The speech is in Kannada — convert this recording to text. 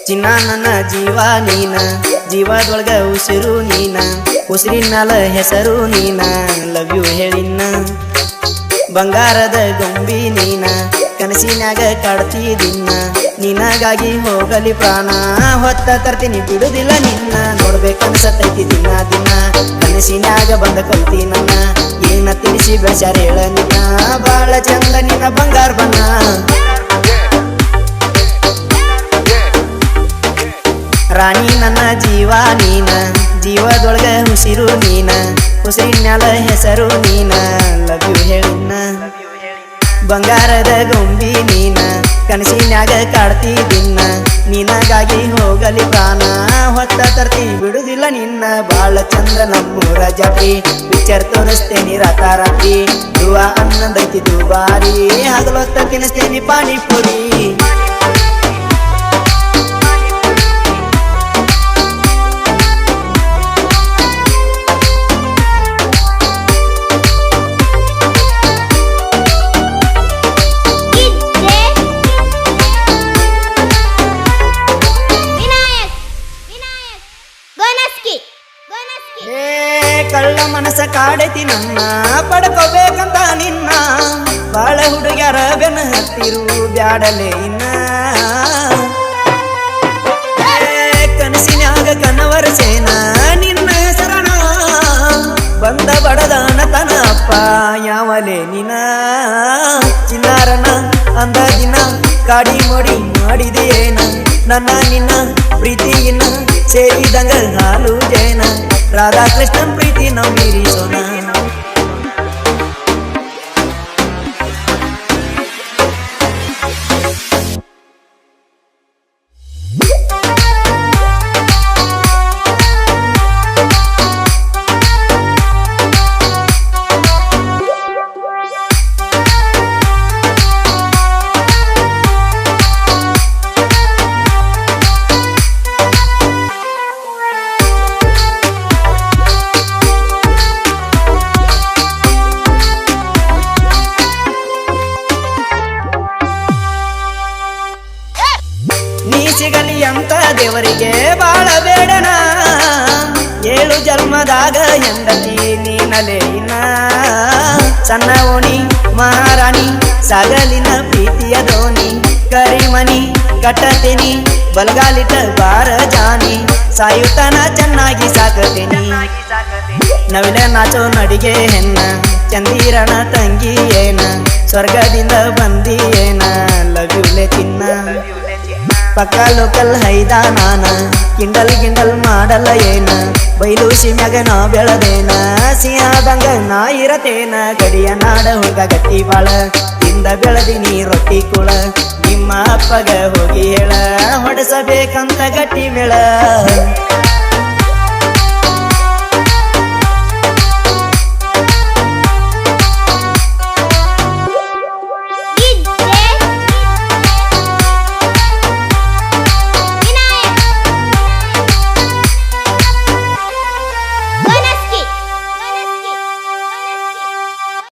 ಚಿನ್ನ ನನ್ನ ಜೀವ ನೀನ, ಜೀವದೊಳಗ ಉಸಿರು ನೀನ, ಉಸಿರಿನಲ ಹೆಸರು ನೀನ, ಲವ್ ಯು ಹೇಳಿನ. ಬಂಗಾರದ ಗೊಂಬಿ ನೀನ, ಕನಸಿನಾಗ ಕಾಡ್ತಿದಿನ್ನ, ನಿನಗಾಗಿ ಹೋಗಲಿ ಪ್ರಾಣ, ಹೊತ್ತ ತರ್ತೀನಿ ಬಿಡುದಿಲ್ಲ ನಿನ್ನ. ನೋಡ್ಬೇಕನ್ಸತೈತಿ ದಿನ ದಿನ, ಕನಸಿನಾಗ ಬಂದ ಕೊಲ್ತಿ ನನ್ನ, ಏನ ತಿಳಿಸಿ ಬೆಳ್ಸ್ಯಾರ ಹೇಳ ನಿನ್ನ, ಬಾಳ ಚಂದ ನಿನ್ನ ಬಂಗಾರ ಬಣ್ಣ. ರಾಣಿ ನನ್ನ ಜೀವ ನೀನ, ಜೀವದೊಳಗ ಉಸಿರು ನೀನ, ಉಸಿರಿನ್ಯಾಲ ಹೆಸರು ನೀನ, ಲವ್ ಯು ಹೇಳಿನ. ಬಂಗಾರದ ಗೊಂಬಿ ನೀನ, ಕನಸಿನ್ಯಾಗ ಕಾಡ್ತಿದಿನ್ನ, ನಿನಗಾಗಿ ಹೋಗಲಿ ಪ್ರಾಣ, ಹೊತ್ತ ತರ್ತಿ ಬಿಡುದಿಲ್ಲ ನಿನ್ನ. ಬಾಳ ಚಂದ ನಮ್ಮೂರ ಜಾತ್ರಿ, ಪಿಕ್ಚರ್ ತೋರಿಸ್ತೇನಿ ರಾತಾರಾತ್ರಿ, ದುವ ಅನ್ನದೈತಿ ದುಬಾರಿ, ಹಗಲೊತ್ತ ತಿನ್ನಿಸ್ತೇನಿ ಪಾನಿಪುರಿ. ಕಳ್ಳ ಮನಸ ಕಾಡೈತಿ ನನ್ನ, ಪಡ್ಕೋಬೇಕಂತ ನಿನ್ನ, ಬಾಳ ಹುಡುಗ್ಯಾರ ಬೆನ್ನ ಹತ್ತಿರು ಬ್ಯಾಡಲೆ ಇನ್ನ. ಕನಸಿನ್ಯಾಗ ಕನವರ ಸೇನ ನಿನ್ನ ಶರಣ, ಬಂದ ಬಡದಾನ ತನ ಅಪ್ಪ ಯಾವಲೆ ನಿನ. ಚಿನ್ನಾರನ ಅಂದ ದಿನ ಕಾಡಿ ಮೋಡಿ ಮಾಡಿದೇನ, ನನ್ನ ನಿನ್ನ ಪ್ರೀತಿಯಿನ ಸೇರಿದಂಗ ಹಾಲು ಜೇನ, ರಾಧಾಕೃಷ್ಣನ್ ಪ್ರೀತಿ ನಾವು ಮೀರಿಸೋಣ. ನೀ ಸಿಗಲಿ ಅಂತ ದೇವರಿಗೆ ಬಾಳ ಬೇಡನ, 7 ಜನ್ಮದಾಗ ಹೆಂಡತಿ ನೀನಲೇ ಇನ್ನ. ಸಣ್ಣ ಓಣಿ ಮಹಾರಾಣಿ ಸಾಗಲಿನ ಪ್ರೀತಿಯ ದೋಣಿ, ಕರಿಮನಿ ಕಟ್ಟತೀನಿ ಬಲ್ಗಾಲಿಟ ಬಾರ ಜಾನಿ, ಸಾಯುತನ ಚೆನ್ನಾಗಿ ಸಾಕತೀನಿ. ನವಿಲ ನಾಚೋ ನಡಿಗೆ ಹೆಣ್ಣ, ಚಂದಿರಣ ತಂಗಿ ಏನ, ಸ್ವರ್ಗದಿಂದ ಬಂದಿ ಏನ, ಲವ್ ಯುಲೆ ಚಿನ್ನ. ಪಕ್ಕ ಲೋಕಲ್ ಹೈದ ನಾನ, ಕಿಂಡಲ್ ಗಿಂಡಲ್ ಮಾಡಲ್ಲ ಏನ, ಬೈಲು ಸಿಮ್ಯಾಗ ನಾ ಬೆಳದೇನ, ಸಿಂಹದಂಗ ನಾ ಇರತೇನ. ಗಡಿಯ ನಾಡ ಹುಡುಗ ಗಟ್ಟಿ ಬಾಳ, ತಿಂದ ಬೆಳದಿನಿ ರೊಟ್ಟಿ ಕುಳ, ನಿಮ್ಮ ಅಪ್ಪಗ ಹೋಗಿ ಹೇಳ, ಹೊಡೆಸಬೇಕಂತ ಗಟ್ಟಿ ಮೇಳ.